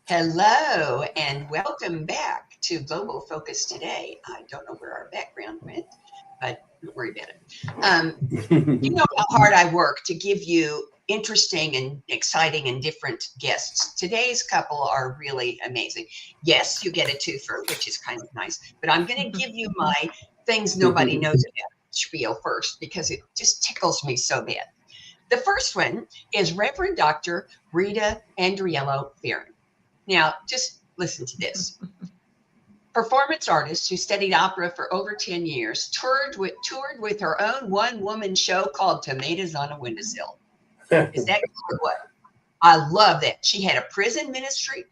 Hello and welcome back to Global Focus Today. I don't know where our background went, but don't worry about it. You know how hard I work to give you interesting and exciting and different guests. Today's couple are really amazing. Yes, you get a twofer, which is kind of nice, but I'm going to give you my things nobody knows about spiel first because it just tickles me so bad. The first one is Reverend Dr. Rita Andriello. Now, just listen to this. Performance artist who studied opera for over 10 years, toured with her own one-woman show called Tomatoes on a Windowsill. Is that clear what? I love that. She had a prison ministry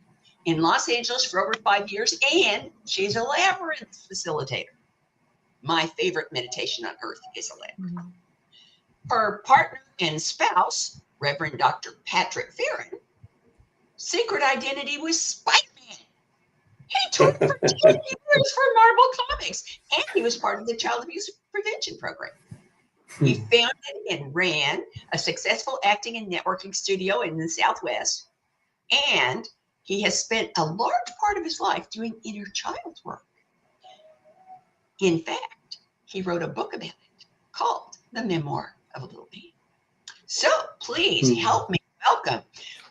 in Los Angeles for over 5 years, and she's a labyrinth facilitator. My favorite meditation on earth is a labyrinth. Mm-hmm. Her partner and spouse, Reverend Dr. Patrick Farron, secret identity was Spider-Man. He toured for 10 years for Marvel Comics, and he was part of the Child Abuse Prevention Program. He founded and ran a successful acting and networking studio in the Southwest, and he has spent a large part of his life doing inner child work. In fact, he wrote a book about it called The Memoir of a Little Bee. So please help me welcome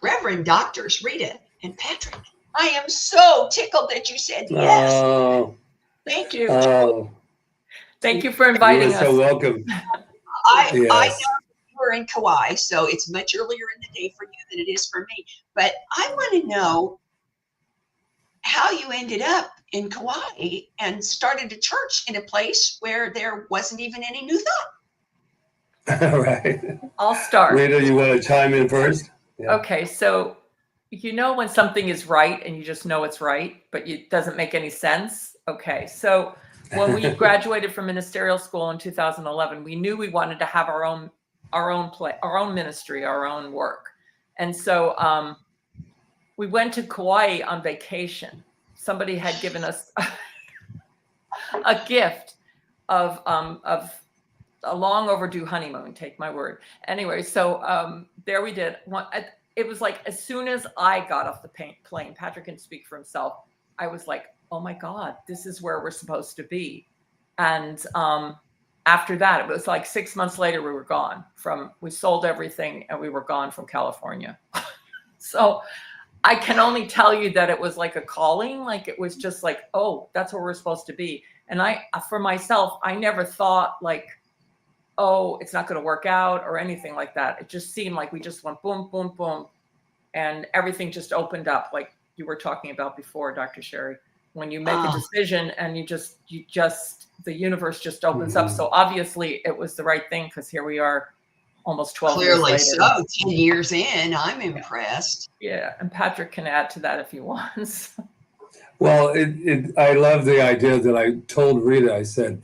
Reverend Doctors Rita and Patrick. I am so tickled that you said yes. Oh, thank you. Oh, thank you for inviting us. You're so welcome. I know you were in Kauai, so it's much earlier in the day for you than it is for me. But I want to know how you ended up in Kauai and started a church in a place where there wasn't even any new thought. All right. I'll start. Rita, you want to chime in first? Yeah. Okay, so you know when something is right and you just know it's right, but it doesn't make any sense? Okay, so when we graduated from ministerial school in 2011, we knew we wanted to have our own ministry, our own work. And so we went to Kauai on vacation. Somebody had given us a gift of a long overdue honeymoon, take my word. Anyway, so there we did. It was like as soon as I got off the plane, Patrick can speak for himself, I was like, oh my God, this is where we're supposed to be. And after that, it was like 6 months later, we were gone we sold everything and we were gone from California. So I can only tell you that it was like a calling, like it was just like, oh, that's where we're supposed to be. And for myself, I never thought like, oh, it's not going to work out or anything like that. It just seemed like we just went boom, boom, boom. And everything just opened up like you were talking about before, Dr. Sharri. When you make a decision and the universe just opens up. So obviously it was the right thing because here we are almost 12 years later. Clearly so, 10 years in, I'm impressed. Yeah, and Patrick can add to that if he wants. Well, I love the idea that I told Rita, I said,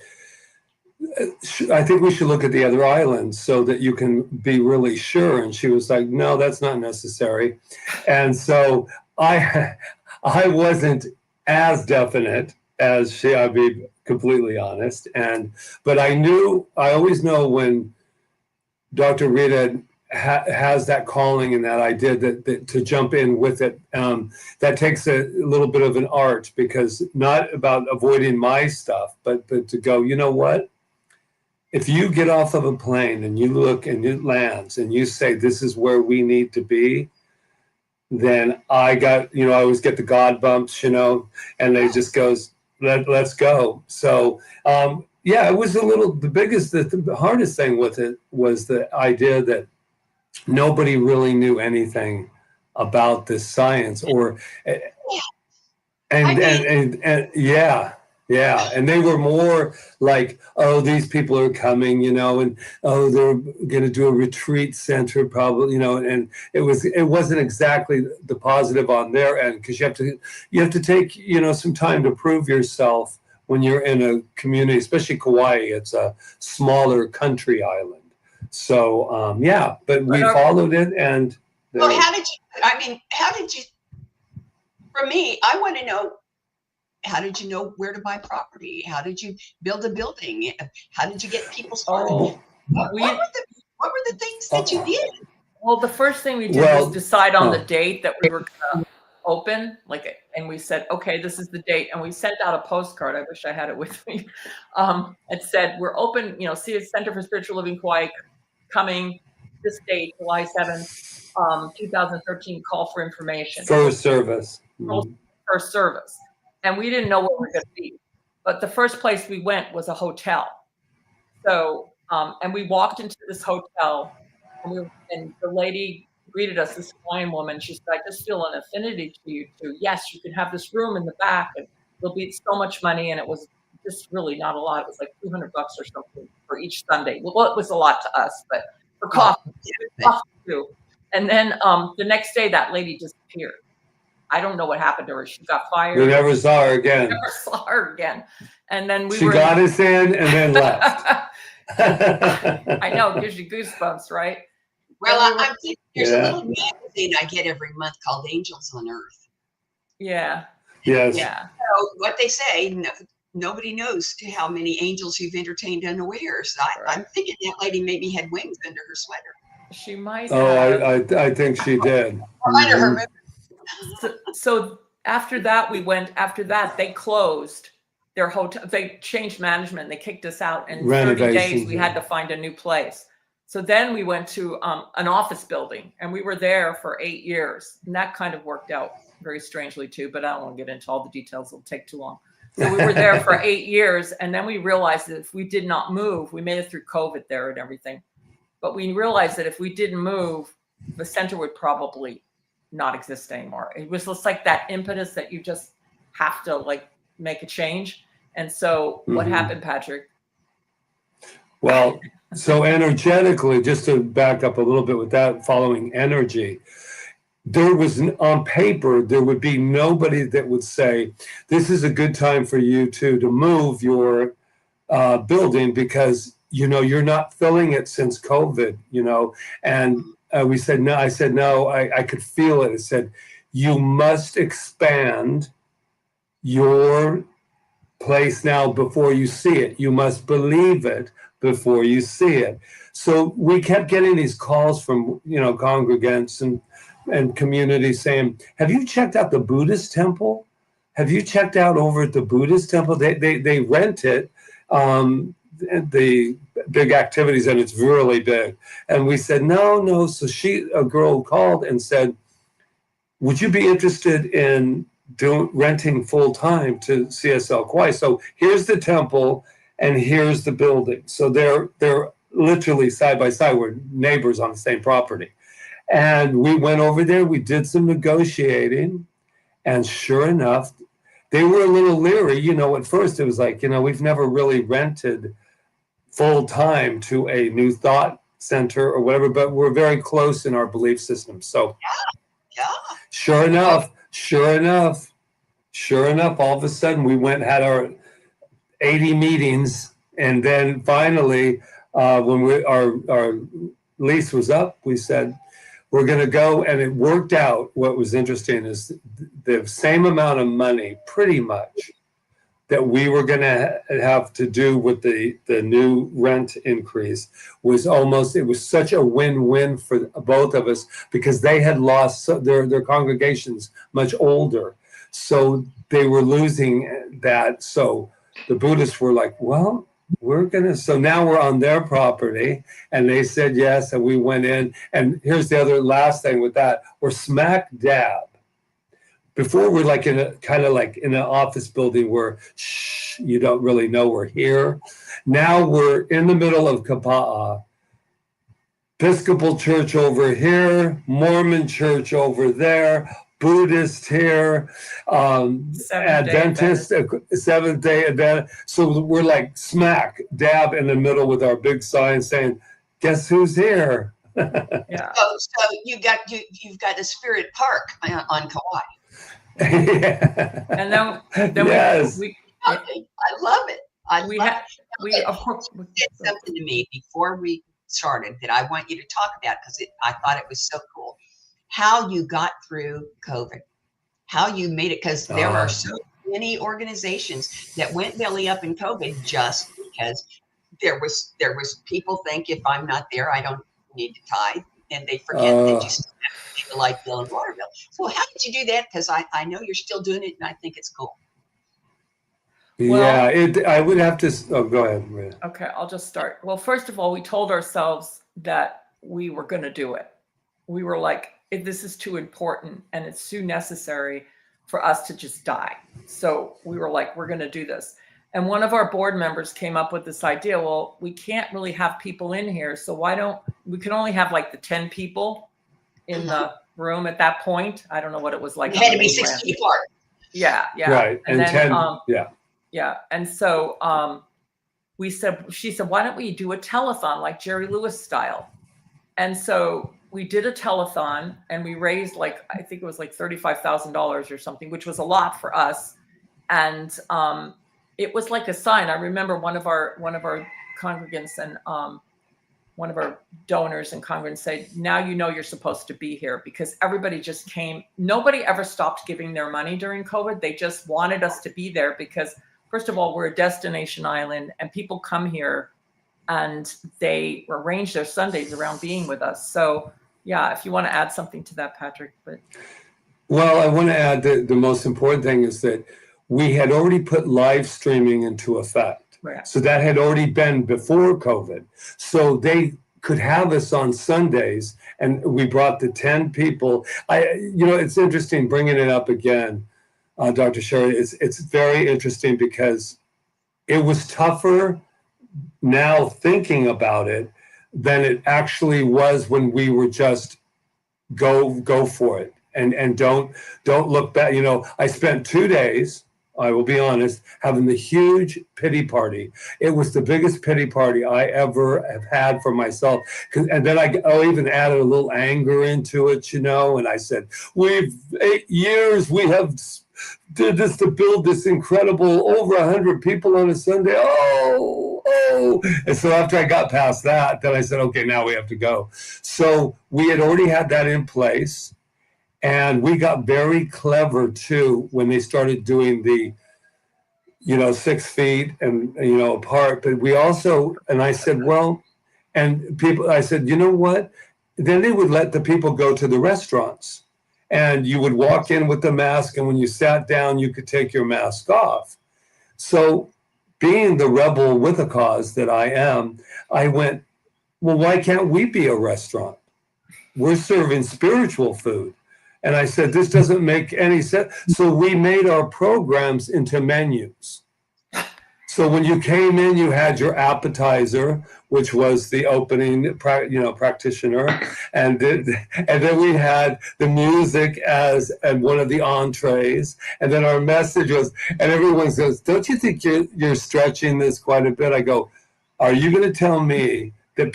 I think we should look at the other islands so that you can be really sure. And she was like, no, that's not necessary. And so I wasn't as definite as she, I'll be completely honest. But I always know when Dr. Rita has that calling and that idea that to jump in with it, that takes a little bit of an art, because not about avoiding my stuff, but to go, you know what? If you get off of a plane and you look and it lands and you say, this is where we need to be, then I always get the God bumps, and they just goes, let's go. So, it was the hardest thing with it was the idea that nobody really knew anything about this science and they were more like, oh, these people are coming, and oh, they're going to do a retreat center probably, and it wasn't exactly the positive on their end, because you have to take, some time to prove yourself when you're in a community, especially Kauai. It's a smaller country island. So, but we followed it. And well, how did you, for me, I want to know, how did you know where to buy property? How did you build a building? How did you get people started? What were the things that you did? Well, the first thing we did was decide on the date that we were going to open, like, and we said, okay, this is the date. And we sent out a postcard. I wish I had it with me. It said, we're open, see a Center for Spiritual Living Kauai coming this date, July 7th, 2013, call for information. First service. First service. And we didn't know where we were going to be. But the first place we went was a hotel. So, and we walked into this hotel, and the lady greeted us, this Hawaiian woman. She said, I just feel an affinity to you two. Yes, you can have this room in the back, and it'll be so much money. And it was just really not a lot. It was like $200 or something for each Sunday. Well, it was a lot to us, but for coffee too. And then the next day, that lady disappeared. I don't know what happened to her. She got fired. We never saw her again. Never saw her again. And then she got us in and then left. I know, it gives you goosebumps, right? Well, I'm thinking there's a little magazine I get every month called Angels on Earth. Yeah. Yes. Yeah. So what they say, nobody knows to how many angels you've entertained unawares. I'm thinking that lady maybe had wings under her sweater. She might have. I think she did. Or under her moon. So after that, they closed their hotel. They changed management. They kicked us out. And in 30 days, we had to find a new place. So then we went to an office building, and we were there for 8 years. And that kind of worked out very strangely too, but I don't want to get into all the details. It'll take too long. So we were there for 8 years. And then we realized that if we did not move, we made it through COVID there and everything. But we realized that if we didn't move, the center would probably not exist anymore. It was just like that impetus that you just have to like make a change. And so what happened, Patrick? Well, so energetically, just to back up a little bit with that following energy, there was on paper, there would be nobody that would say, this is a good time for you to move your building because, you're not filling it since COVID, and we said, no, I said, no, I could feel it. It said, you must expand your place now before you see it. You must believe it before you see it. So we kept getting these calls from, congregants and communities saying, have you checked out the Buddhist temple? Have you checked out over at the Buddhist temple? They rent it, the big activities, and it's really big. And we said, no. So a girl called and said, would you be interested in renting full time to CSL Kauai? So here's the temple and here's the building. So they're literally side by side. We're neighbors on the same property. And we went over there, we did some negotiating, and sure enough, they were a little leery. At first it was like, we've never really rented full time to a new thought center or whatever, but we're very close in our belief system. So sure enough, all of a sudden we went and had our 80 meetings. And then finally, when our lease was up, we said, we're going to go. And it worked out. What was interesting is the same amount of money, pretty much, that we were going to have to do with the new rent increase it was such a win-win for both of us because they had lost their congregations much older. So they were losing that. So the Buddhists were like, well, so now we're on their property, and they said yes, and we went in. And here's the other last thing with that. We're smack dab. Before we're like in an office building where you don't really know we're here. Now we're in the middle of Kapa'a. Episcopal church over here, Mormon church over there, Buddhist here, Adventist, Seventh-day Adventist. So we're like smack dab in the middle with our big sign saying, guess who's here? Yeah. So you've got a spirit park on Kauai. Yeah. And then yes. I love it. You said something to me before we started that I want you to talk about because I thought it was so cool. How you got through COVID, how you made it, because there are so many organizations that went belly up in COVID just because there was people think if I'm not there, I don't need to tithe. and they forget that you still have to pay the light bill and water bill. So how did you do that? Because I know you're still doing it, and I think it's cool. Well, I would have to. Oh, go ahead, Rita. Okay, I'll just start. Well, first of all, we told ourselves that we were going to do it. We were like, this is too important and it's too necessary for us to just die. So we were like, we're going to do this. And one of our board members came up with this idea. Well, we can't really have people in here. So we can only have like the 10 people in the room at that point. I don't know what it was like. It had to be 6 feet apart. Yeah. Right. And then, 10, yeah. Yeah. And so she said, why don't we do a telethon like Jerry Lewis style? And so we did a telethon and we raised I think it was like $35,000 or something, which was a lot for us. And it was like a sign. I remember one of our congregants and one of our donors and congregants said, now you know you're supposed to be here, because everybody just came. Nobody ever stopped giving their money during COVID. They just wanted us to be there because, first of all, we're a destination island and people come here and they arrange their Sundays around being with us. So yeah, if you want to add something to that, Patrick. Well, I want to add that the most important thing is that we had already put live streaming into effect. Right. So that had already been before COVID. So they could have us on Sundays, and we brought the 10 people. It's interesting bringing it up again, Dr. Sharri. It's very interesting because it was tougher now thinking about it than it actually was when we were just go for it and don't look back. I spent 2 days, I will be honest, having the huge pity party. It was the biggest pity party I ever have had for myself. And then I even added a little anger into it, and I said, 8 years we have did this to build this incredible over 100 people on a Sunday. And so after I got past that, then I said, okay, now we have to go. So we had already had that in place. And we got very clever too when they started doing the, 6 feet and, apart. But we also, and I said, I said, you know what? Then they would let the people go to the restaurants. And you would walk in with the mask, and when you sat down, you could take your mask off. So being the rebel with a cause that I am, I went, well, why can't we be a restaurant? We're serving spiritual food. And I said, this doesn't make any sense. So we made our programs into menus. So when you came in, you had your appetizer, which was the opening, practitioner, and then we had the music as one of the entrees, and then our message was, and everyone says, "Don't you think you're stretching this quite a bit?" I go, "Are you going to tell me that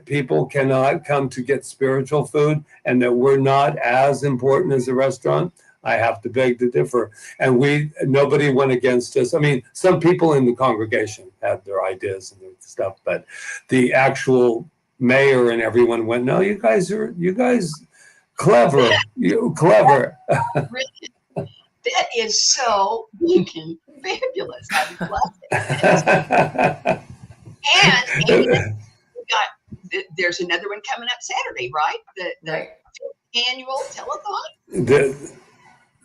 people cannot come to get spiritual food, and that we're not as important as a restaurant?" I have to beg to differ. And nobody went against us. I mean, some people in the congregation had their ideas and their stuff, but the actual mayor and everyone went, "No, you guys clever. You clever." That is so blinking fabulous. I love it. And there's another one coming up Saturday, right? The annual telethon.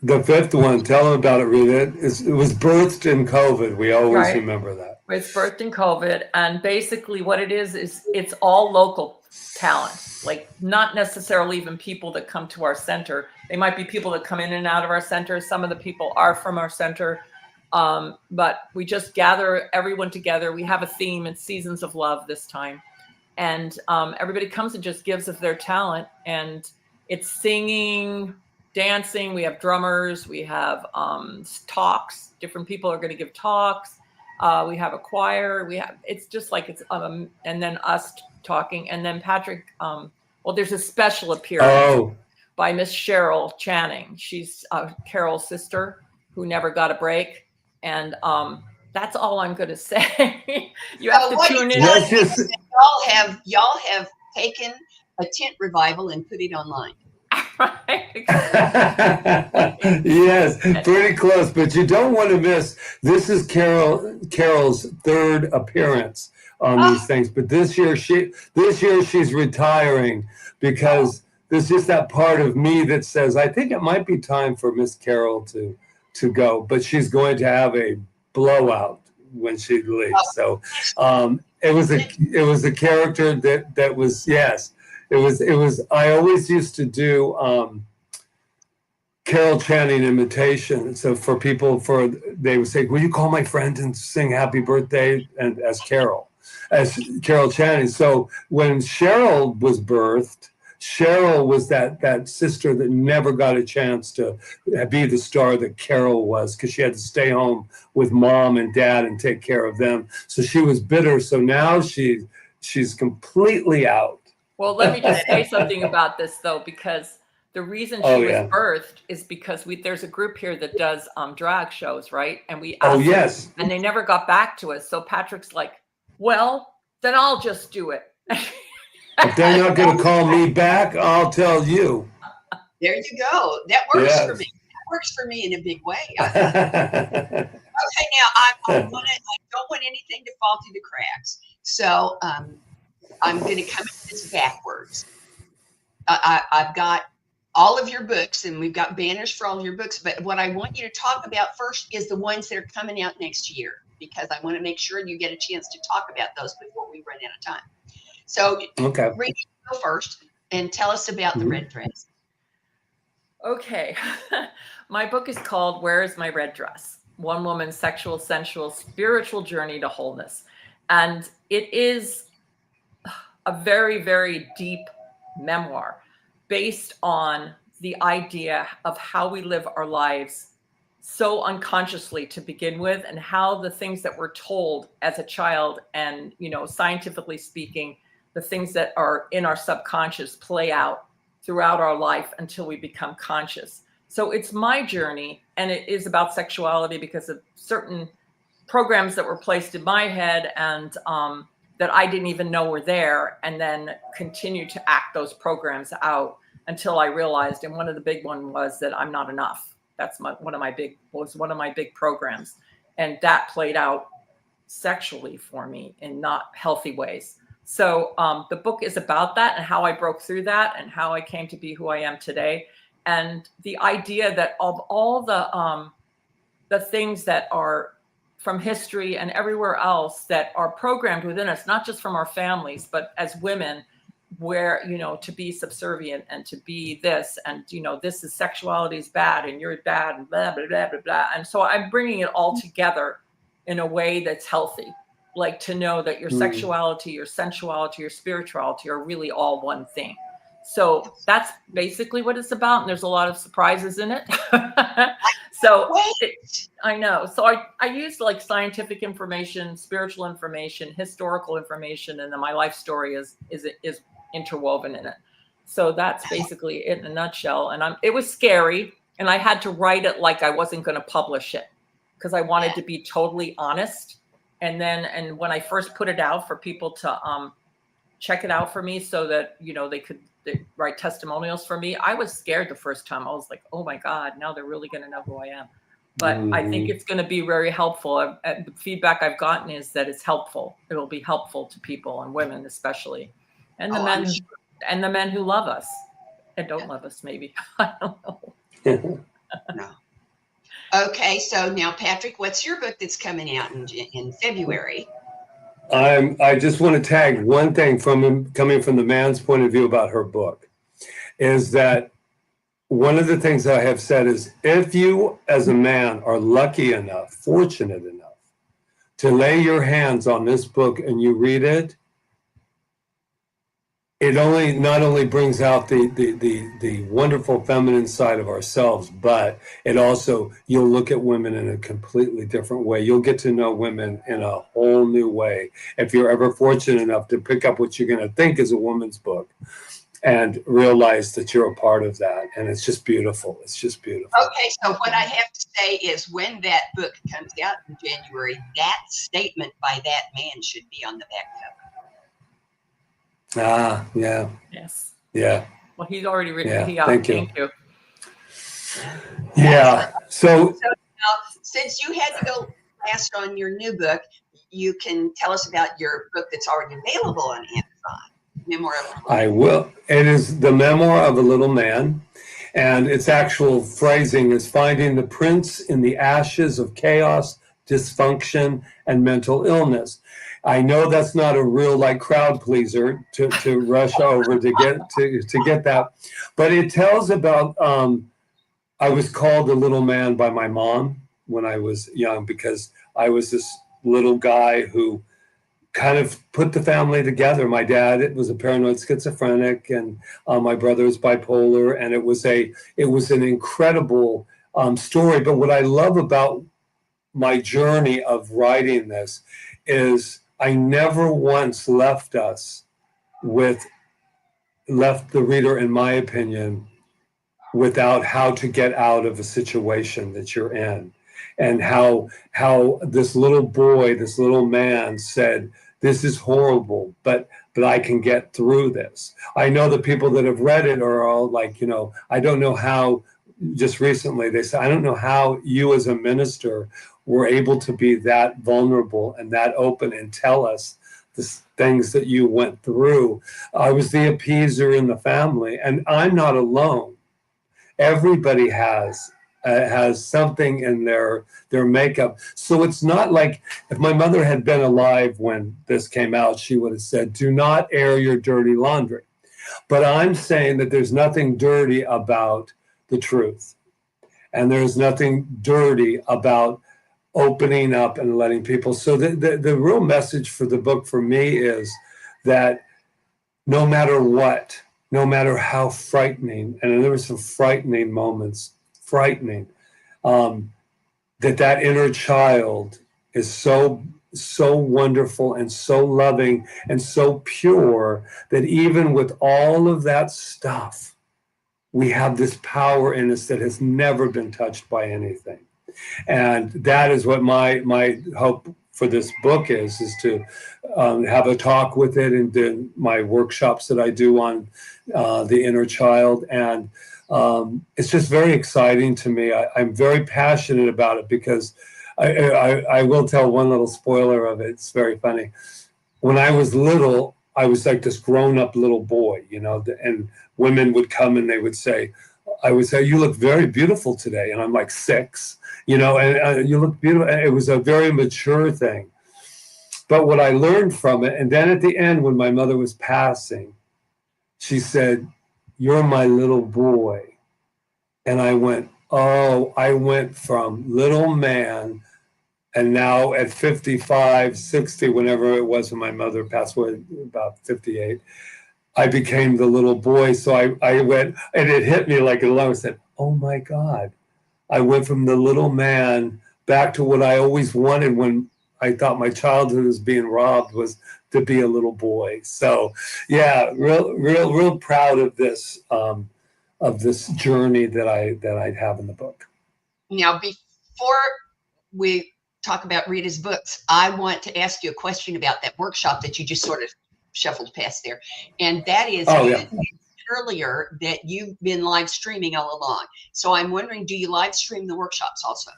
The fifth one, tell them about it, Rita. It was birthed in COVID. We always remember that. It's birthed in COVID. And basically what it is it's all local talent, like not necessarily even people that come to our center. They might be people that come in and out of our center. Some of the people are from our center. But we just gather everyone together. We have a theme. It's Seasons of Love this time. And everybody comes and just gives of their talent. And it's singing, dancing. We have drummers. We have talks. Different people are going to give talks. We have a choir. It's just like it's and then us talking. And then Patrick. There's a special appearance by Miss Cheryl Channing. She's Carol's sister who never got a break. And that's all I'm going to say. You have to tune in. Y'all have taken a tent revival and put it online. Right. Yes, pretty close, but you don't want to miss. This is Carol's third appearance on these things. But this year she's retiring because there's just that part of me that says, I think it might be time for Miss Carol to go, but she's going to have a blowout when she leaves. So it was a character that was, yes, it was, I always used to do Carol Channing imitation. So for people, they would say, will you call my friend and sing happy birthday? And as Carol Channing. So when Cheryl was birthed, Cheryl was that sister that never got a chance to be the star that Carol was, because she had to stay home with mom and dad and take care of them. So she was bitter. So now she's completely out. Well, let me just say something about this, though, because the reason she was birthed is because there's a group here that does drag shows, right? And we asked them, and they never got back to us. So Patrick's like, well, then I'll just do it. If they're not going to call me back, I'll tell you. There you go. That works for me. That works for me in a big way. Okay, now I don't want anything to fall through the cracks. So I'm going to come at this backwards. I've got all of your books, and we've got banners for all of your books. But what I want you to talk about first is the ones that are coming out next year, because I want to make sure you get a chance to talk about those before we run out of time. So, Rita, go first and tell us about the red dress. Okay. My book is called Where is My Red Dress? One Woman's Sexual, Sensual, Spiritual Journey to Wholeness. And it is a very, very deep memoir based on the idea of how we live our lives so unconsciously to begin with, and how the things that we're told as a child and, scientifically speaking, the things that are in our subconscious play out throughout our life until we become conscious. So it's my journey, and it is about sexuality because of certain programs that were placed in my head and that I didn't even know were there, and then continue to act those programs out until I realized, and one of the big ones was that I'm not enough. That's one of my big programs. And that played out sexually for me in not healthy ways. So the book is about that and how I broke through that and how I came to be who I am today. And the idea that of all the things that are from history and everywhere else that are programmed within us, not just from our families, but as women, where, to be subservient and to be this, and, this is sexuality is bad and you're bad and blah, blah, blah, blah, blah. And so I'm bringing it all together in a way that's healthy. Like to know that your sexuality, your sensuality, your spirituality are really all one thing. So that's basically what it's about. And there's a lot of surprises in it. I know. So I used like scientific information, spiritual information, historical information, and then my life story is interwoven in it. So that's basically it in a nutshell. And it was scary, and I had to write it like I wasn't going to publish it because I wanted to be totally honest. And when I first put it out for people to check it out for me so that, they could write testimonials for me, I was scared the first time. I was like, oh my God, now they're really going to know who I am. But I think it's going to be very helpful. The feedback I've gotten is that it's helpful. It'll be helpful to people, and women especially, and the men who love us and don't love us, maybe. I don't know. No. Okay, so now, Patrick, what's your book that's coming out in February? I just want to tag one thing coming from the man's point of view about her book, is that one of the things I have said is, if you as a man are lucky enough, fortunate enough to lay your hands on this book and you read it, it not only brings out the wonderful feminine side of ourselves, but it also, you'll look at women in a completely different way. You'll get to know women in a whole new way if you're ever fortunate enough to pick up what you're going to think is a woman's book and realize that you're a part of that. And it's just beautiful. It's just beautiful. Okay, so what I have to say is, when that book comes out in January, that statement by that man should be on the back cover. Ah, yeah. Yes. Yeah. Well, he's already written it. Thank you. Thank you. Yeah. So now, since you had to go last on your new book, you can tell us about your book that's already available on Amazon, Memoir of a Little I will. It is The Memoir of a Little Man, and its actual phrasing is finding the prince in the ashes of chaos, dysfunction, and mental illness. I know that's not a real crowd pleaser to rush over to get that, but it tells about. I was called a little man by my mom when I was young because I was this little guy who kind of put the family together. My dad was a paranoid schizophrenic, and my brother was bipolar, and it was an incredible story. But what I love about my journey of writing this is I never once left the reader, in my opinion, without how to get out of a situation that you're in, and how this little boy, this little man said, this is horrible, but I can get through this. I know the people that have read it are all I don't know how, just recently they said, I don't know how you as a minister were able to be that vulnerable and that open and tell us the things that you went through. I was the appeaser in the family, and I'm not alone. Everybody has something in their makeup. So it's not like if my mother had been alive when this came out, she would have said, do not air your dirty laundry. But I'm saying that there's nothing dirty about the truth. And there's nothing dirty about opening up and letting people. So the real message for the book for me is that no matter what, no matter how frightening, and there were some frightening moments, that inner child is so wonderful and so loving and so pure that even with all of that stuff, we have this power in us that has never been touched by anything. And that is what my hope for this book is to have a talk with it and do my workshops that I do on the inner child. And it's just very exciting to me. I'm very passionate about it because I will tell one little spoiler of it. It's very funny. When I was little, I was like this grown-up little boy, and women would come and they would say, I would say, you look very beautiful today. And I'm like 6, and you look beautiful. And it was a very mature thing. But what I learned from it, and then at the end, when my mother was passing, she said, you're my little boy. And I went, oh, I went from little man, and now at 55, 60, whenever it was when my mother passed away, about 58, I became the little boy. So I went, and it hit me like a lump. I said, oh my God. I went from the little man back to what I always wanted when I thought my childhood was being robbed, was to be a little boy. So yeah, real proud of this journey that I have in the book. Now, before we talk about Rita's books, I want to ask you a question about that workshop that you just sort of shuffled past there. And that is, you said earlier that you've been live streaming all along. So I'm wondering, do you live stream the workshops also?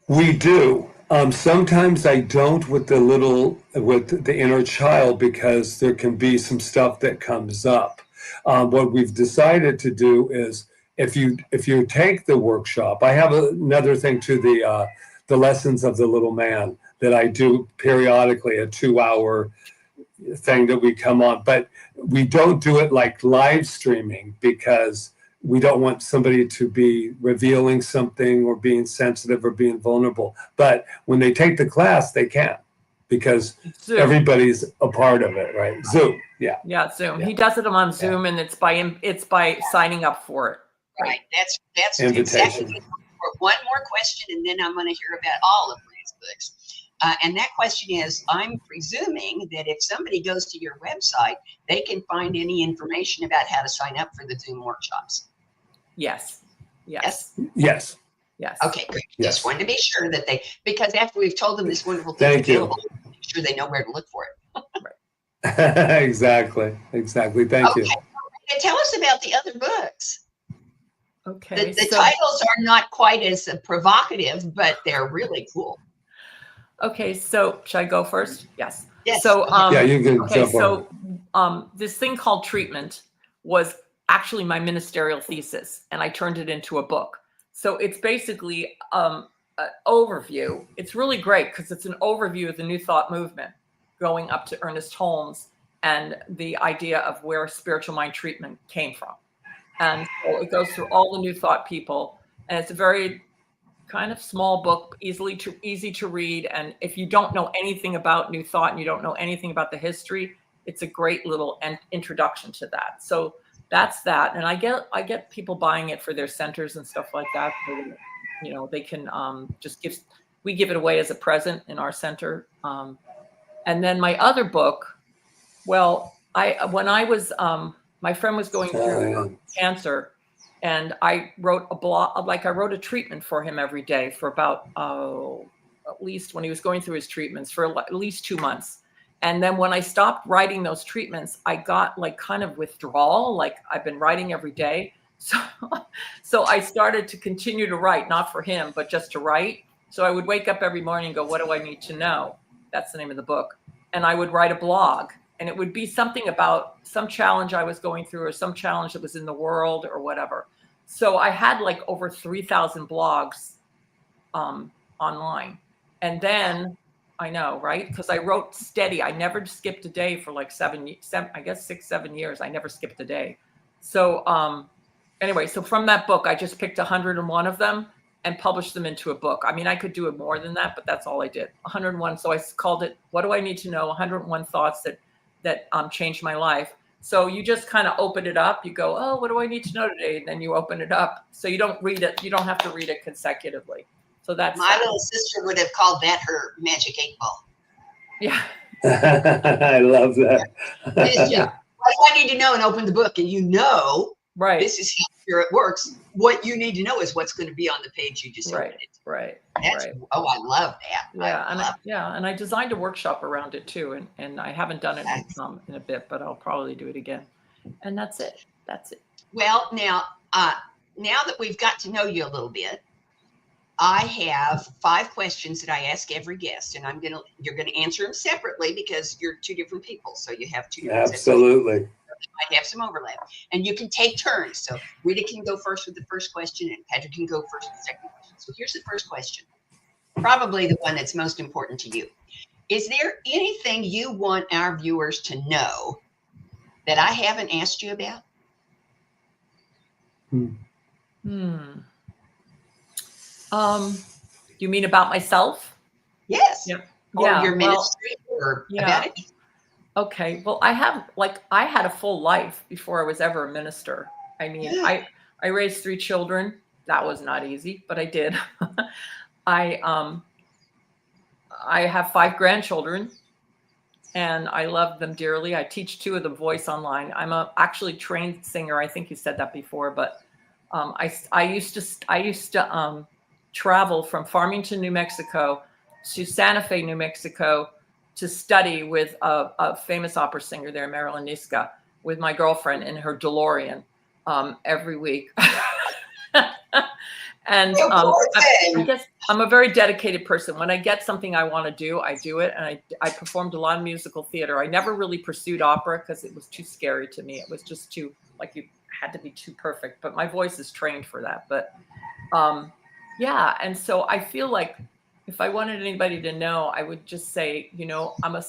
We do. Sometimes I don't with the inner child, because there can be some stuff that comes up. What we've decided to do is, if you take the workshop, I have another thing to the lessons of the little man that I do periodically, a 2-hour thing that we come on, but we don't do it like live streaming because we don't want somebody to be revealing something or being sensitive or being vulnerable. But when they take the class, they can, because Zoom. Everybody's a part of it, right? Zoom, yeah. Yeah, Zoom. Yeah. He does it on Zoom, and it's by signing up for it. Right. That's exactly. One more question, and then I'm going to hear about all of Rita's books. And that question is, I'm presuming that if somebody goes to your website, they can find any information about how to sign up for the Zoom workshops. Yes. Okay, great. Yes. Just wanted to be sure that because after we've told them this wonderful thing is available, make sure they know where to look for it. Right. Exactly. Thank you. Tell us about the other books. Okay. The titles are not quite as provocative, but they're really cool. Okay, so should I go first? Yes. Yes. So, Yeah, you can okay, jump so on. this thing called treatment was actually my ministerial thesis, and I turned it into a book. So it's basically an overview. It's really great because it's an overview of the New Thought movement, going up to Ernest Holmes and the idea of where spiritual mind treatment came from. And so it goes through all the New Thought people, and it's a very kind of small book, easy to read. And if you don't know anything about New Thought and you don't know anything about the history, it's a great little introduction to that. So that's that. And I get people buying it for their centers and stuff like that. So, you know, they can we give it away as a present in our center. And then my other book, well, when I was, my friend was going through cancer, and I wrote a blog, like I wrote a treatment for him every day for about, at least when he was going through his treatments for at least 2 months. And then when I stopped writing those treatments, I got like kind of withdrawal, like I've been writing every day. So I started to continue to write, not for him, but just to write. So I would wake up every morning and go, what do I need to know? That's the name of the book. And I would write a blog, and it would be something about some challenge I was going through or some challenge that was in the world or whatever. So I had like over 3,000 blogs online. And then I know, right? Because I wrote steady. I never skipped a day for like 7, I guess 6, 7 years. I never skipped a day. So anyway, so from that book, I just picked 101 of them and published them into a book. I mean, I could do it more than that, but that's all I did. 101. So I called it, What Do I Need to Know? 101 Thoughts that changed my life. So you just kind of open it up. You go, oh, what do I need to know today? And then you open it up. So you don't read it. You don't have to read it consecutively. So that's my little sister would have called that her magic 8-ball. Yeah. I love that. Yeah. What do I need to know? And open the book, and you know, Right. this is how spirit works. What you need to know is what's going to be on the page you just opened it. Right. That's, right. Oh, I love that. Yeah. And I designed a workshop around it too. And I haven't done it in a bit, but I'll probably do it again. And that's it. Well, now that we've got to know you a little bit, I have 5 questions that I ask every guest, and you're gonna answer them separately because you're 2 different people. So you have 2 different Absolutely. Might have some overlap, and you can take turns. So Rita can go first with the first question, and Patrick can go first with the second question. So here's the first question, probably the one that's most important to you. Is there anything you want our viewers to know that I haven't asked you about? You mean about myself? Yes. Yep. Or your ministry, or about it? Okay. Well, I had a full life before I was ever a minister. I mean, I raised 3 children. That was not easy, but I did. I have 5 grandchildren, and I love them dearly. I teach 2 of them voice online. I'm actually trained singer. I think you said that before, but I used to travel from Farmington, New Mexico to Santa Fe, New Mexico to study with a famous opera singer there, Marilyn Niska, with my girlfriend in her DeLorean every week. And I guess I'm a very dedicated person. When I get something I want to do, I do it. And I performed a lot of musical theater. I never really pursued opera because it was too scary to me. It was just too, like, you had to be too perfect. But my voice is trained for that. But yeah. And so I feel like if I wanted anybody to know, I would just say, you know, I'm a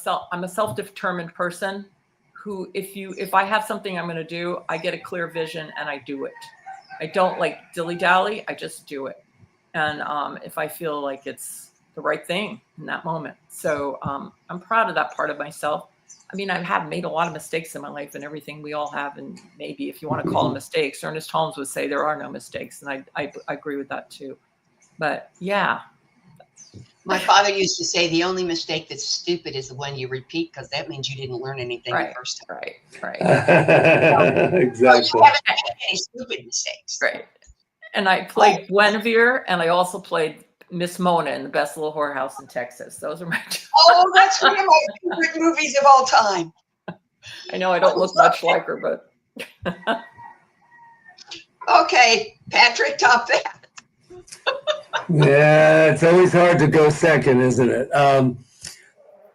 self-determined person who, if I have something I'm going to do, I get a clear vision and I do it. I don't like dilly-dally. I just do it. And if I feel like it's the right thing in that moment. So I'm proud of that part of myself. I mean, I have made a lot of mistakes in my life, and everything we all have. And maybe if you want to call them mistakes, Ernest Holmes would say there are no mistakes. And I agree with that too. But yeah. My father used to say the only mistake that's stupid is the one you repeat, because that means you didn't learn anything the first time. Right. Exactly. You haven't made any stupid mistakes. Right. And I played Guinevere, and I also played Miss Mona in The Best Little Whorehouse in Texas. Those are my two. Oh, that's one of my favorite movies of all time. I know I don't look much like her, but. Okay, Patrick, top that. Yeah, it's always hard to go second, isn't it?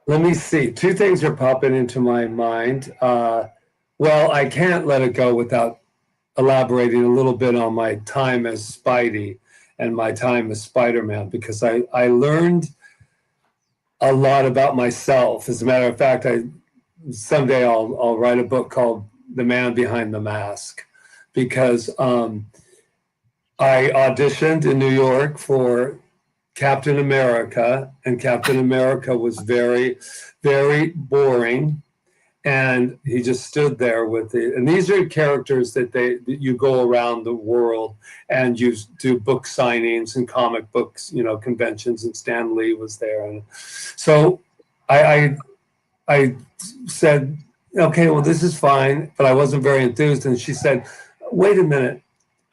Let me see. Two things are popping into my mind. Well, I can't let it go without elaborating a little bit on my time as Spidey and my time as Spider-Man, because I learned a lot about myself. As a matter of fact, someday I'll write a book called The Man Behind the Mask, because I auditioned in New York for Captain America, and Captain America was very, very boring. And he just stood there with it. And these are characters that you go around the world and you do book signings and comic books, conventions, and Stan Lee was there. And so I said, okay, well, this is fine, but I wasn't very enthused. And she said, wait a minute,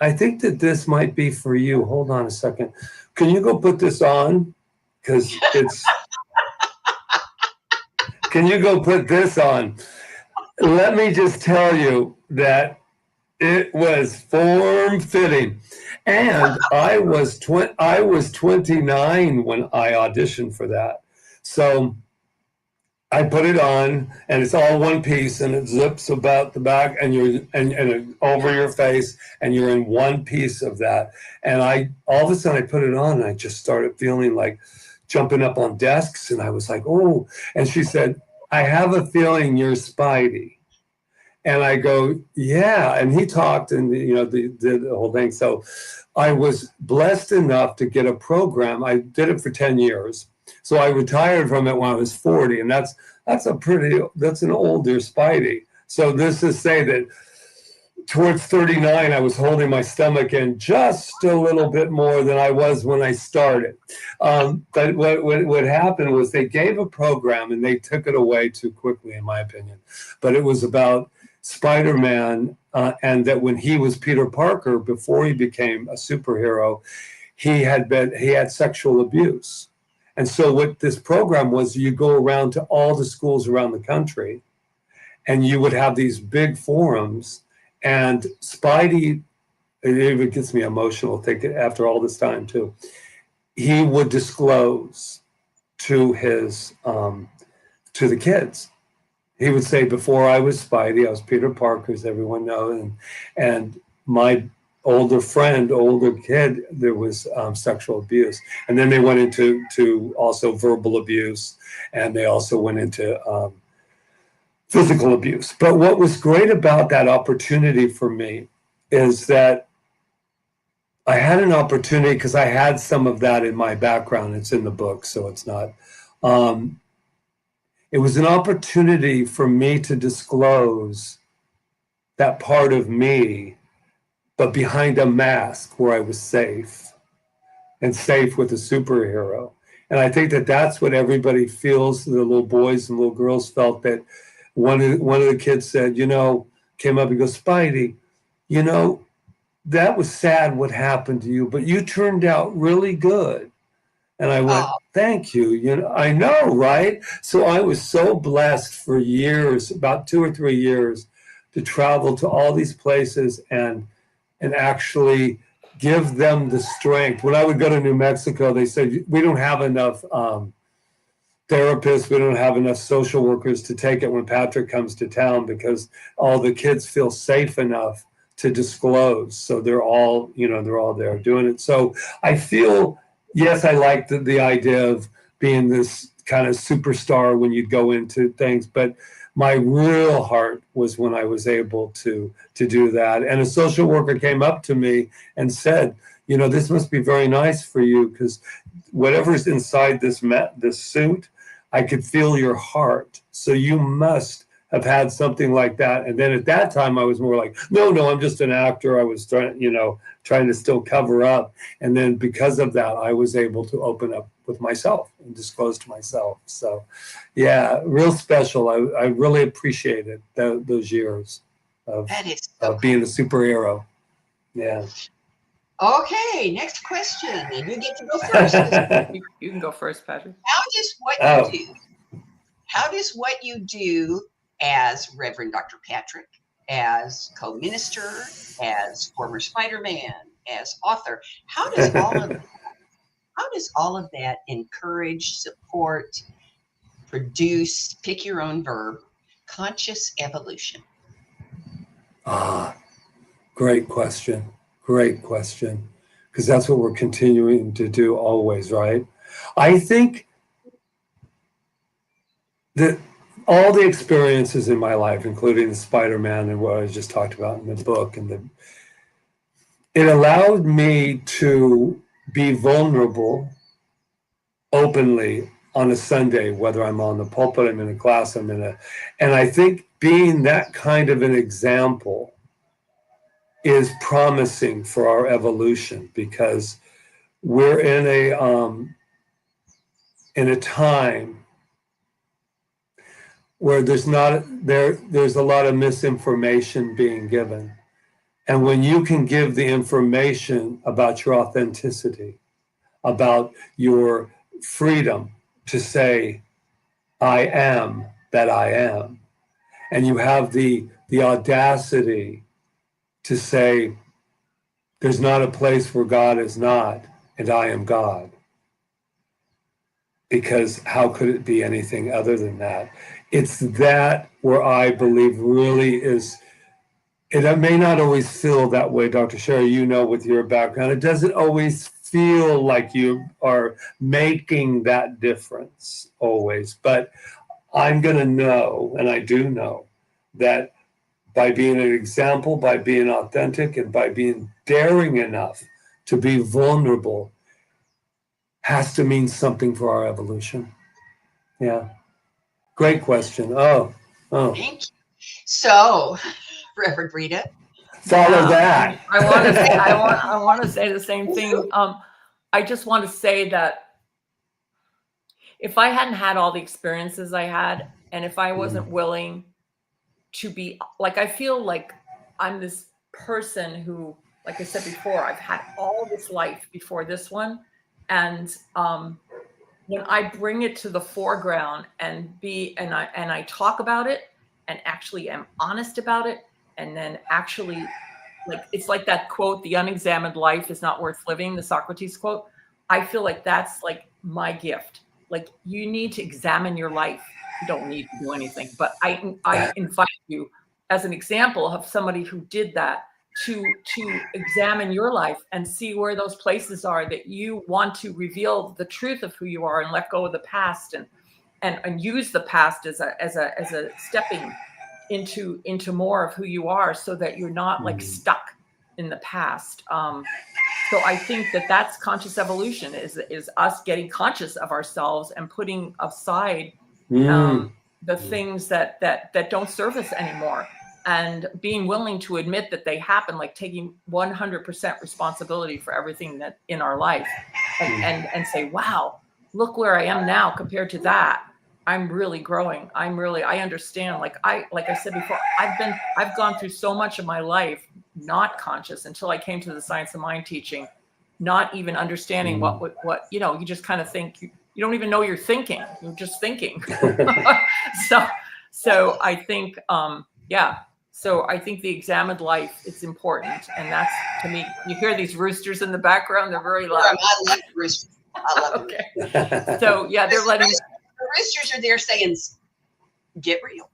I think that this might be for you. Hold on a second. Can you go put this on? Because can you go put this on? Let me just tell you that it was form-fitting. And I was 29 when I auditioned for that. So I put it on, and it's all one piece, and it zips about the back, and and over your face, and you're in one piece of that. And all of a sudden I put it on, and I just started feeling like jumping up on desks, and I was like, oh. And she said, I have a feeling you're Spidey. And I go, yeah. And he talked, and did the whole thing. So I was blessed enough to get a program. I did it for 10 years. So I retired from it when I was 40, and that's an older Spidey. So this is say that towards 39, I was holding my stomach in just a little bit more than I was when I started. But what happened was they gave a program and they took it away too quickly, in my opinion. But it was about Spider-Man, and that when he was Peter Parker, before he became a superhero, he had sexual abuse. And so what this program was, you go around to all the schools around the country, and you would have these big forums. And Spidey, it even gets me emotional thinking after all this time too, he would disclose to to the kids. He would say, before I was Spidey, I was Peter Parker, as everyone knows, and my older kid, there was sexual abuse. And then they went into also verbal abuse, and they also went into physical abuse. But what was great about that opportunity for me is that I had an opportunity, because I had some of that in my background. It's in the book, so it's not. It was an opportunity for me to disclose that part of me, but behind a mask where I was safe, and safe with a superhero. And I think that that's what everybody feels. The little boys and little girls felt that. One of the kids said, came up and goes, Spidey, that was sad what happened to you, but you turned out really good. And I went, thank you. I know, right? So I was so blessed for years, about 2 or 3 years, to travel to all these places and actually give them the strength. When I would go to New Mexico, they said, we don't have enough therapists, we don't have enough social workers to take it when Patrick comes to town, because all the kids feel safe enough to disclose. So they're all there doing it. So I feel, yes, I like the idea of being this kind of superstar when you'd go into things, but my real heart was when I was able to do that. And a social worker came up to me and said, this must be very nice for you, because whatever's inside this suit, I could feel your heart. So you must have had something like that. And then at that time, I was more like, no, I'm just an actor. I was trying to still cover up. And then because of that, I was able to open up with myself and disclose to myself. So, yeah, real special. I really appreciated those years of being a superhero. Yeah. Okay, next question. And you get to go first. You can go first, Patrick. How does what you do as Reverend Dr. Patrick, as co-minister, as former Spider-Man, as author, how does all of that how does all of that encourage, support, produce, pick your own verb, conscious evolution? Great question. Great question. Because that's what we're continuing to do always, right? I think that all the experiences in my life, including the Spider-Man and what I just talked about in the book, it allowed me to be vulnerable openly on a Sunday, whether I'm on the pulpit, I'm in a class, and I think being that kind of an example is promising for our evolution, because we're in a time where there's a lot of misinformation being given. And when you can give the information about your authenticity, about your freedom to say, I am that I am, and you have the audacity to say, there's not a place where God is not, and I am God. Because how could it be anything other than that? It's that where I believe really is, it may not always feel that way, Dr. Sharri, you know, with your background, it doesn't always feel like you are making that difference always, but I'm going to know, and I do know, that by being an example, by being authentic, and by being daring enough to be vulnerable, has to mean something for our evolution. Yeah. Great question. Oh. Thank you. So, Reverend Rita. Follow that. I want to say the same thing. I just want to say that if I hadn't had all the experiences I had, and if I wasn't willing to be, like, I feel like I'm this person who, like I said before, I've had all this life before this one. And when I bring it to the foreground and I talk about it and actually am honest about it, and then actually, like, it's like that quote, the unexamined life is not worth living, the Socrates quote. I feel like that's like my gift. Like, you need to examine your life. You don't need to do anything, but I invite you as an example of somebody who did that to examine your life and see where those places are that you want to reveal the truth of who you are and let go of the past and use the past as a stepping into more of who you are, so that you're not like stuck in the past. So I think that's conscious evolution, is us getting conscious of ourselves and putting aside the things that don't serve us anymore, and being willing to admit that they happen, like taking 100% responsibility for everything that in our life, and say, wow, look where I am now compared to that. I'm really growing. I understand. Like I said before, I've gone through so much of my life not conscious until I came to the science of mind teaching, not even understanding what you just kind of think, you don't even know you're thinking. You're just thinking. So I think, So I think the examined life is important. And that's, to me, you hear these roosters in the background, they're very loud. I love the roosters. I love them. Okay. So yeah, they're letting. The roosters are there saying, get real.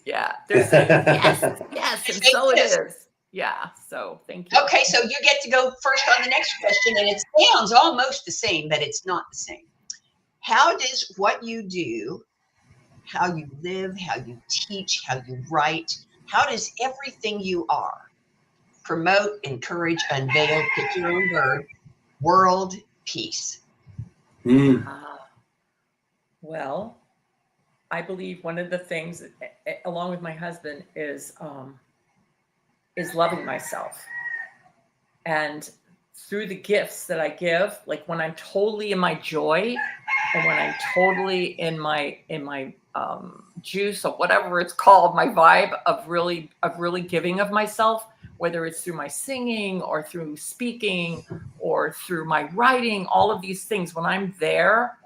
Yeah, they're saying yes, and so it is. Yeah, so thank you. Okay, so you get to go first on the next question, and it sounds almost the same, but it's not the same. How does what you do, how you live, how you teach, how you write, how does everything you are promote, encourage, unveil, pick your own word, world peace? Well, I believe one of the things, along with my husband, is loving myself. And through the gifts that I give, like when I'm totally in my joy, and when I'm totally in my juice, or whatever it's called, my vibe of really giving of myself, whether it's through my singing or through speaking or through my writing, all of these things, when I'm there,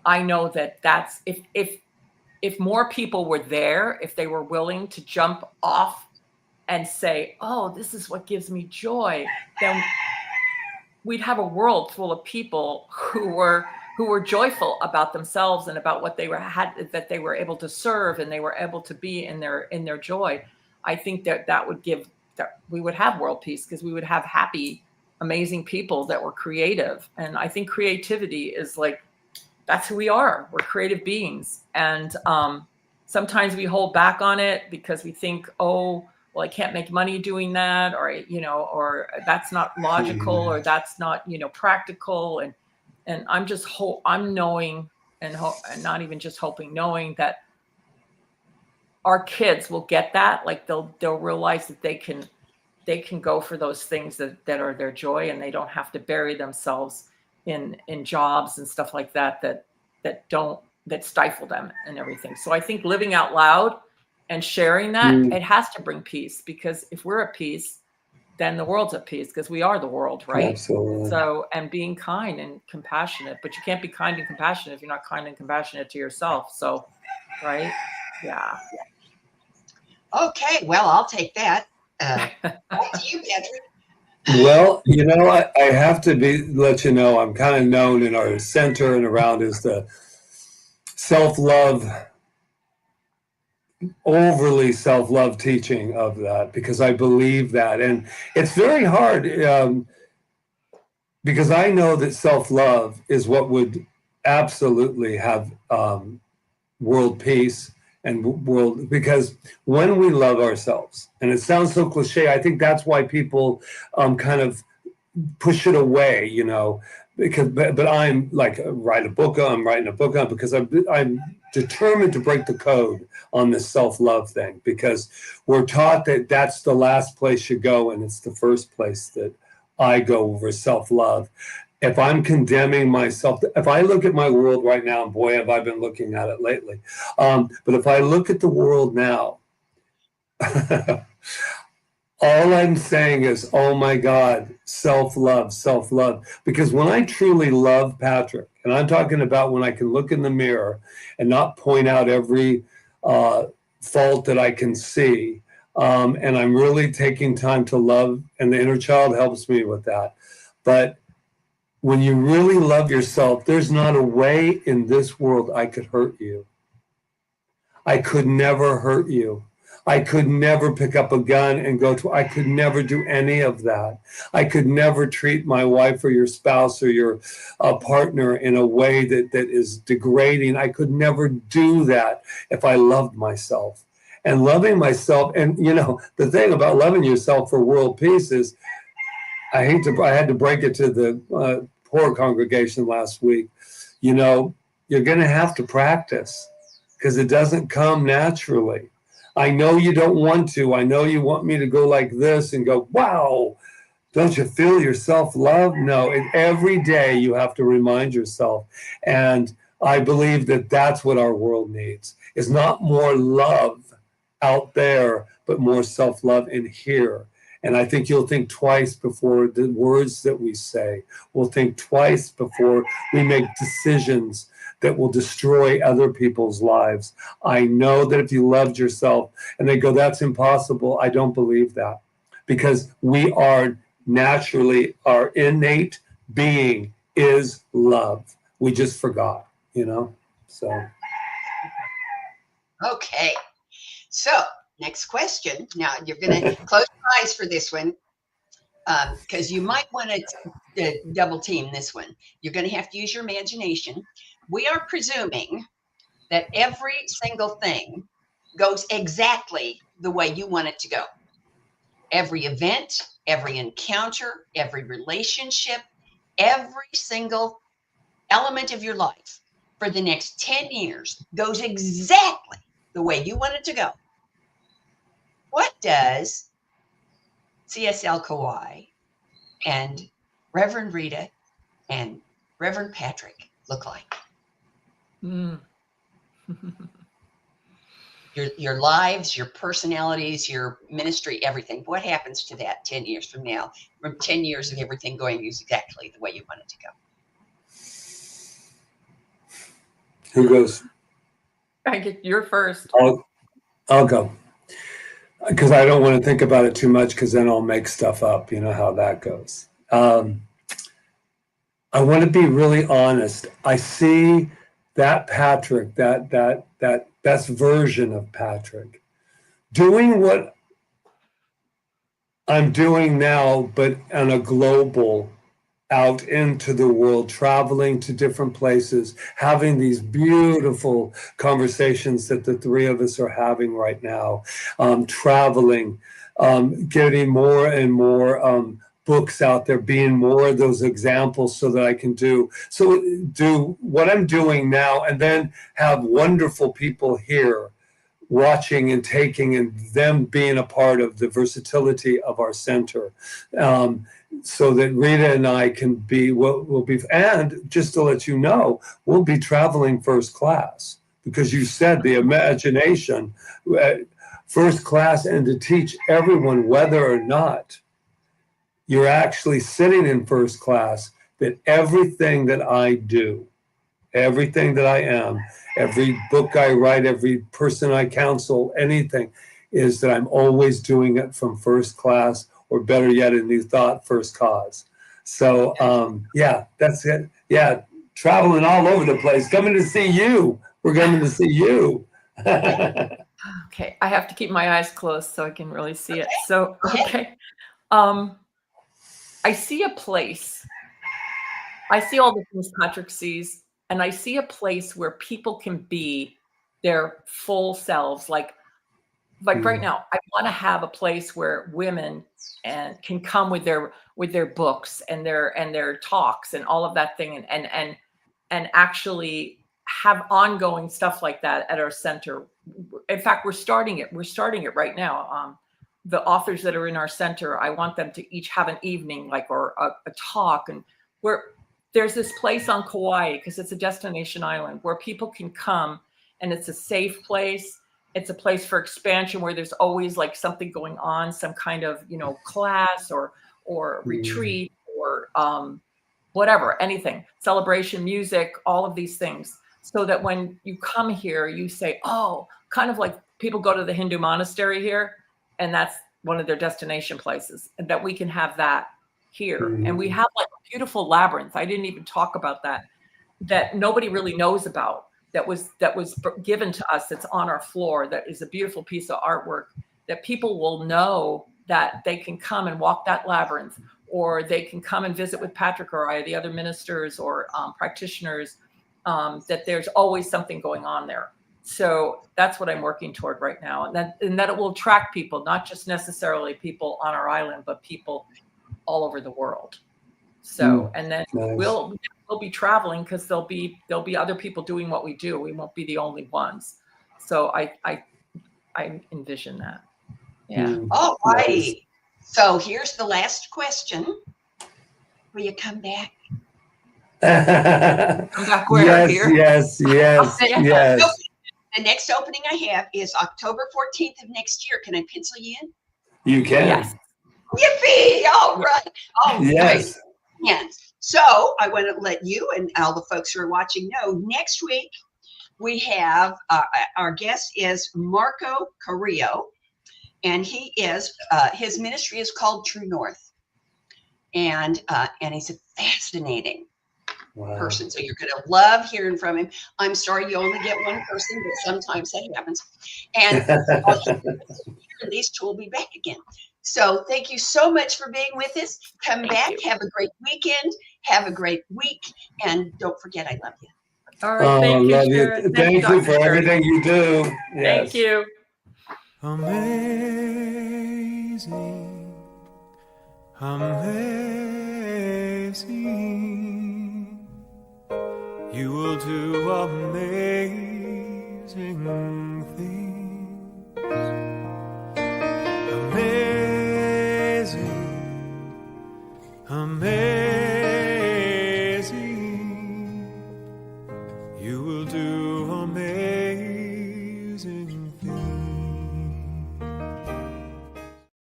I know that's if more people were there, if they were willing to jump off and say, oh, this is what gives me joy, then we'd have a world full of people who were joyful about themselves and about what that they were able to serve, and they were able to be in their joy. I think that we would have world peace, because we would have happy, amazing people that were creative. And I think creativity is like, that's who we are. We're creative beings. And sometimes we hold back on it because we think, oh, well, I can't make money doing that, or that's not logical, or that's not, practical. And I'm just I'm knowing and not even just hoping, knowing that our kids will get that. Like they'll realize that they can go for those things that are their joy, and they don't have to bury themselves in jobs and stuff like that stifle them and everything. So I think living out loud and sharing that, it has to bring peace, because if we're at peace, then the world's at peace, because we are the world, right? Absolutely. So, and being kind and compassionate, but you can't be kind and compassionate if you're not kind and compassionate to yourself. So, right? Yeah. Okay, well, I'll take that. Back to you, Patrick. Well, I have to let you know, I'm kind of known in our center and around as the self-love, overly self-love teaching of that, because I believe that. And it's very hard because I know that self-love is what would absolutely have world peace and world, because when we love ourselves, and it sounds so cliche, I think that's why people kind of push it away, because, but I'm like, I'm writing a book on, because I'm determined to break the code on this self-love thing, because we're taught that that's the last place you go, and it's the first place that I go over self-love. If I'm condemning myself, if I look at my world right now, and boy, have I been looking at it lately, but if I look at the world now, all I'm saying is, oh my God, self-love, self-love. Because when I truly love Patrick, and I'm talking about when I can look in the mirror and not point out every fault that I can see, and I'm really taking time to love, and the inner child helps me with that. But when you really love yourself, there's not a way in this world I could hurt you. I could never hurt you. I could never pick up a gun and I could never do any of that. I could never treat my wife or your spouse or your partner in a way that is degrading. I could never do that if I loved myself. And loving myself, and the thing about loving yourself for world peace is, I had to break it to the poor congregation last week. You're going to have to practice, because it doesn't come naturally. I know you don't want to. I know you want me to go like this and go, wow, don't you feel your self-love? No, every day you have to remind yourself. And I believe that that's what our world needs, is not more love out there, but more self-love in here. And I think you'll think twice before the words that we say. We'll think twice before we make decisions that will destroy other people's lives. I know that if you loved yourself, and they go, that's impossible, I don't believe that. Because we are naturally, our innate being is love. We just forgot, so. Okay, so next question. Now you're going to close your eyes for this one, because you might want to double team this one. You're going to have to use your imagination. We are presuming that every single thing goes exactly the way you want it to go. Every event, every encounter, every relationship, every single element of your life for the next 10 years goes exactly the way you want it to go. What does CSL Kawhi and Reverend Rita and Reverend Patrick look like? Your lives, your personalities, your ministry, everything. What happens to that 10 years from now? From 10 years of everything going exactly the way you want it to go. Who goes? I get you're first. I'll go. Because I don't want to think about it too much, because then I'll make stuff up. You know how that goes. I want to be really honest. I see that Patrick, that best version of Patrick, doing what I'm doing now, but on a global, out into the world, traveling to different places, having these beautiful conversations that the three of us are having right now, traveling, getting more and more books out there, being more of those examples so that I can do what I'm doing now, and then have wonderful people here watching and taking, and them being a part of the versatility of our center, so that Rita and I can be, we'll be, and just to let you know, we'll be traveling first class, because you said the imagination, first class, and to teach everyone, whether or not you're actually sitting in first class, that everything that I do, everything that I am, every book I write, every person I counsel, anything, is that I'm always doing it from first class, or better yet, a new thought, first cause. So yeah, that's it. Yeah, traveling all over the place, coming to see you. We're coming to see you. Okay, I have to keep my eyes closed so I can really see it. So, okay. I see a place. I see all the things Patrick sees, and I see a place where people can be their full selves. Like right now, I want to have a place where women and can come with their books and their talks and all of that thing, and actually have ongoing stuff like that at our center. In fact, we're starting it right now. The authors that are in our center, I want them to each have an evening, like, or a talk, and where there's this place on Kauai, because it's a destination island, where people can come, and it's a safe place. It's a place for expansion, where there's always like something going on, some kind of, class or retreat, or whatever, anything, celebration, music, all of these things. So that when you come here, you say, oh, kind of like people go to the Hindu monastery here, and that's one of their destination places, and that we can have that here. And we have like a beautiful labyrinth. I didn't even talk about that nobody really knows about, that was given to us, that's on our floor, that is a beautiful piece of artwork, that people will know that they can come and walk that labyrinth, or they can come and visit with Patrick or I, the other ministers or practitioners, that there's always something going on there. So that's what I'm working toward right now. And that it will attract people, not just necessarily people on our island, but people all over the world. So, and then nice. we'll be traveling, because there'll be other people doing what we do. We won't be the only ones. So I envision that. Yeah. All righty. So here's the last question. Will you come back? Come back where? Yes, Here? yes. So the next opening I have is October 14th of next year. Can I pencil you in? You can. Yes. Yippee! All right. All Yes. right. Yes. So I want to let you and all the folks who are watching know, next week we have our guest is Marco Carrillo, and he is his ministry is called True North, and he's a fascinating person. So you're going to love hearing from him. I'm sorry you only get one person, but sometimes that happens. And these two will be back again. So thank you so much for being with us. Come back. Have a great weekend. Have a great week. And don't forget, I love you. All right. Thank you, love Sharon. you. Thank you for everything you do. Yes. Thank you. Amazing, amazing, you will do amazing things. Amazing, amazing, you will do amazing things.